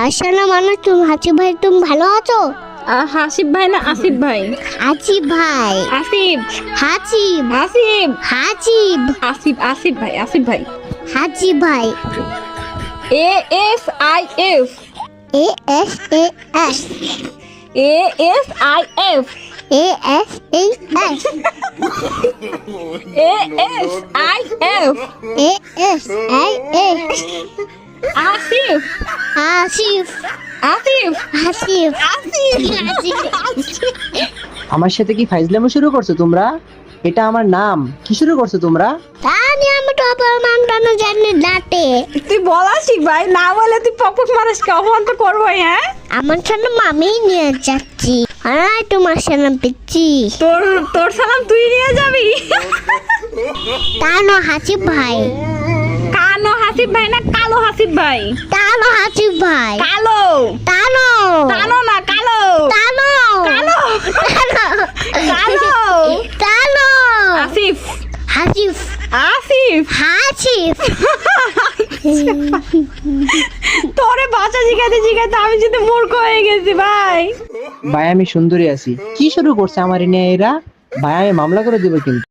আসসালামু আলাইকুম হাসিব ভাই, তুমি ভালো আছো? হাসিব ভাই না আসিফ ভাই? হাসিব ভাই। আসিফ। হাসিব। আসিফ। হাসিব। আসিফ আসিফ ভাই, আসিফ ভাই। হাসিব ভাই। ASIF। ASAS। ASIF। ASAS। ASIF। ASAS। Asif. Asif. Asif. Hasib. Asif. আমার সাথে কি ফাইজলামো শুরু করছো তোমরা? এটা আমার নাম, কি শুরু করছো তোমরা? তানি আমি তো অপমান কেন জানি ডাটে। তুই বল আসিফ ভাই, না বলে তুই পকপক মানুষ কে অপমান তো করবোই। হ্যাঁ, আমার সামনে মামি নিয়ে যাচ্ছি। আর তোমার সামনে পিচ্ছি। তোর তোর সালাম তুই নিয়ে যাবি? তানো হাসিব ভাই। কানো হাসিফ ভাই না কালো হাসিফ ভাই? তানো হাসিব ভাই। কালো। তানো। কানো না কালো। তানো। কালো। তানো। কালো। তানো। আসিফ। হাসিব। আসিফ। হাসিব। তোরে ভাষা শিখাতে শিখাতে আমি যদি মূর্খ হয়ে গেছি ভাই। ভাই আমি সুন্দরী আছি, কি শুরু করছে আমার নিয়ে এরা? ভাই আমি মামলা করে দেবো কিন্তু।